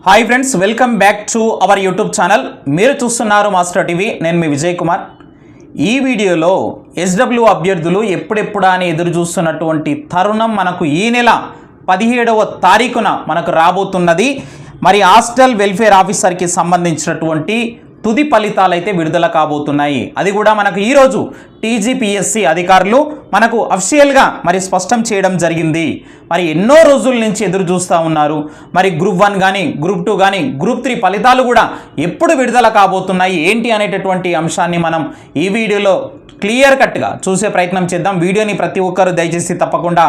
Hi friends, welcome back to our YouTube channel. మీరు చూస్తున్నారు master TV. నేను మీ విజయ్ కుమార్. ఈ వీడియోలో ఎస్డబ్ల్యూ అభ్యర్థులు ఎప్పుడెప్పుడా అని ఎదురు చూస్తున్నటువంటి తరుణం మనకు ఈ నెల 17వ తారీఖున మనకు రాబోతున్నది. మరి హాస్టల్ వెల్ఫేర్ ఆఫీసర్కి సంబంధించినటువంటి తుది ఫలితాలు అయితే విడుదల కాబోతున్నాయి. అది కూడా మనకు ఈరోజు టీజీపీఎస్సీ అధికారులు మనకు అఫీషియల్గా మరి స్పష్టం చేయడం జరిగింది. మరి ఎన్నో రోజుల నుంచి ఎదురు చూస్తూ ఉన్నారు. మరి గ్రూప్ 1 కానీ గ్రూప్ 2 కానీ గ్రూప్ 3 ఫలితాలు కూడా ఎప్పుడు విడుదల కాబోతున్నాయి ఏంటి అనేటటువంటి అంశాన్ని మనం ఈ వీడియోలో క్లియర్ కట్గా చూసే ప్రయత్నం చేద్దాం. వీడియోని ప్రతి ఒక్కరు దయచేసి తప్పకుండా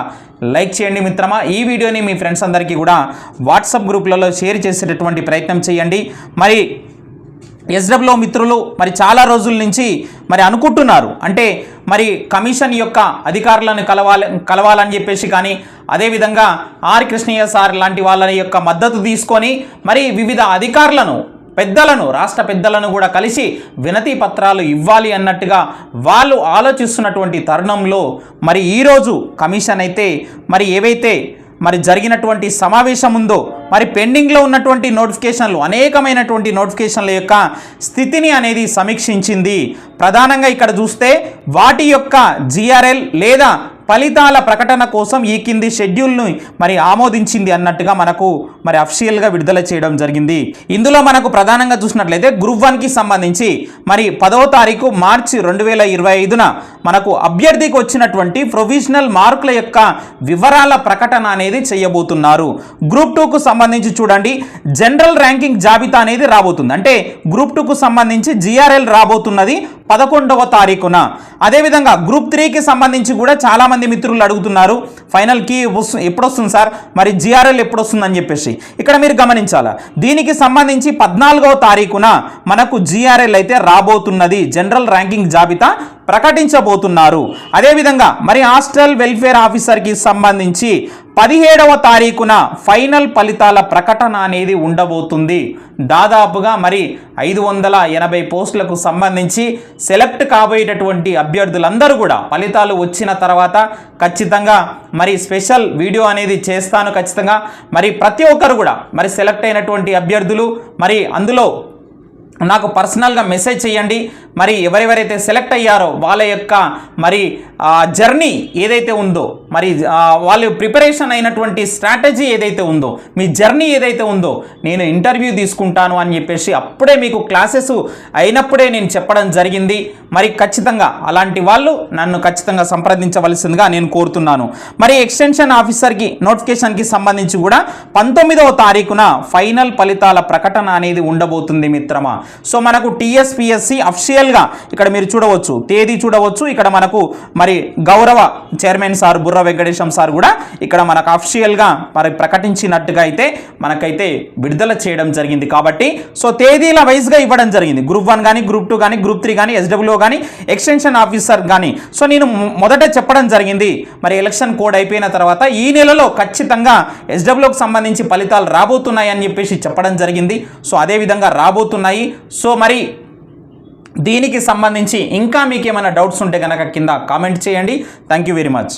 లైక్ చేయండి మిత్రమా. ఈ వీడియోని మీ ఫ్రెండ్స్ అందరికీ కూడా వాట్సాప్ గ్రూప్లలో షేర్ చేసేటటువంటి ప్రయత్నం చేయండి. మరి ఎస్డబ్ల్యూ మిత్రులు మరి చాలా రోజుల నుంచి మరి అనుకుంటున్నారు, అంటే మరి కమిషన్ యొక్క అధికారులను కలవాలని చెప్పేసి, కానీ అదేవిధంగా ఆర్ కృష్ణయ్య సార్ లాంటి వాళ్ళ యొక్క మద్దతు తీసుకొని మరి వివిధ అధికారులను రాష్ట్ర పెద్దలను కూడా కలిసి వినతి పత్రాలు ఇవ్వాలి అన్నట్టుగా వాళ్ళు ఆలోచిస్తున్నటువంటి తరుణంలో మరి ఈరోజు కమిషన్ అయితే మరి ఏవైతే మరి జరిగినటువంటి సమావేశం ఉందో మరి పెండింగ్లో ఉన్నటువంటి నోటిఫికేషన్లు, అనేకమైనటువంటి నోటిఫికేషన్ల యొక్క స్థితిని అనేది సమీక్షించింది. ప్రధానంగా ఇక్కడ చూస్తే వాటి యొక్క జిఆర్ఎల్ లేదా ఫలితాల ప్రకటన కోసం ఈ కింది షెడ్యూల్ను మరి ఆమోదించింది అన్నట్టుగా మనకు మరి అఫీషియల్గా విడుదల చేయడం జరిగింది. ఇందులో మనకు ప్రధానంగా చూసినట్లయితే గ్రూప్ 1కి సంబంధించి మరి 10వ తారీఖు మార్చి 2025న మనకు అభ్యర్థికి వచ్చినటువంటి ప్రొవిజనల్ మార్కుల యొక్క వివరాల ప్రకటన అనేది చేయబోతున్నారు. గ్రూప్ 2కు సంబంధించి చూడండి, జనరల్ ర్యాంకింగ్ జాబితా అనేది రాబోతుంది. అంటే గ్రూప్ 2కు సంబంధించి జిఆర్ఎల్ రాబోతున్నది 11వ తారీఖున. అదేవిధంగా గ్రూప్ 3కి సంబంధించి కూడా చాలామంది మిత్రులు అడుగుతున్నారు, ఫైనల్కి ఎప్పుడు వస్తుంది సార్, మరి జిఆర్ఎల్ ఎప్పుడు వస్తుందని చెప్పేసి. ఇక్కడ మీరు గమనించాలా, దీనికి సంబంధించి 14వ తారీఖున మనకు జిఆర్ఎల్ అయితే రాబోతున్నది. జనరల్ ర్యాంకింగ్ జాబితా ప్రకటించబోతున్నారు. అదేవిధంగా మరి హాస్టల్ వెల్ఫేర్ ఆఫీసర్కి సంబంధించి 17వ తారీఖున ఫైనల్ ఫలితాల ప్రకటన అనేది ఉండబోతుంది. దాదాపుగా మరి 580 పోస్టులకు సంబంధించి సెలెక్ట్ కాబోయేటటువంటి అభ్యర్థులందరూ కూడా ఫలితాలు వచ్చిన తర్వాత ఖచ్చితంగా మరి స్పెషల్ వీడియో అనేది చేస్తాను ఖచ్చితంగా. మరి ప్రతి ఒక్కరు కూడా మరి సెలెక్ట్ అయినటువంటి అభ్యర్థులు మరి అందులో నాకు పర్సనల్గా మెసేజ్ చేయండి. మరి ఎవరెవరైతే సెలెక్ట్ అయ్యారో వాళ్ళ యొక్క మరి జర్నీ ఏదైతే ఉందో, మరి వాళ్ళు ప్రిపరేషన్ అయినటువంటి స్ట్రాటజీ ఏదైతే ఉందో, మీ జర్నీ ఏదైతే ఉందో నేను ఇంటర్వ్యూ తీసుకుంటాను అని చెప్పేసి అప్పుడే మీకు క్లాసెస్ అయినప్పుడే నేను చెప్పడం జరిగింది. మరి ఖచ్చితంగా అలాంటి వాళ్ళు నన్ను ఖచ్చితంగా సంప్రదించవలసిందిగా నేను కోరుతున్నాను. మరి ఎక్స్టెన్షన్ ఆఫీసర్కి నోటిఫికేషన్కి సంబంధించి కూడా 19వ తారీఖున ఫైనల్ ఫలితాల ప్రకటన అనేది ఉండబోతుంది మిత్రమా. సో మనకు టీఎస్పీఎస్సీ అఫీషియల్గా ఇక్కడ మీరు చూడవచ్చు, తేదీ చూడవచ్చు. ఇక్కడ మనకు మరి గౌరవ చైర్మన్ సార్ బుర్ర వెంకటేశం సార్ కూడా ఇక్కడ మనకు అఫీషియల్గా మరి ప్రకటించినట్టుగా అయితే మనకైతే విడుదల చేయడం జరిగింది. కాబట్టి సో తేదీల వైజ్గా ఇవ్వడం జరిగింది. గ్రూప్ 1 కానీ గ్రూప్ 2 కానీ గ్రూప్ 3 కానీ ఎస్డబ్ల్యూ కానీ ఎక్స్టెన్షన్ ఆఫీసర్ కానీ. సో నేను మొదట చెప్పడం జరిగింది, మరి ఎలక్షన్ కోడ్ అయిపోయిన తర్వాత ఈ నెలలో ఖచ్చితంగా ఎస్డబ్ల్యూకి సంబంధించి ఫలితాలు రాబోతున్నాయి అని చెప్పేసి చెప్పడం జరిగింది. సో అదేవిధంగా రాబోతున్నాయి. సో మరి దీనికి సంబంధించి ఇంకా మీకు ఏమైనా డౌట్స్ ఉంటే కనుక కింద కామెంట్ చేయండి. Thank you very much.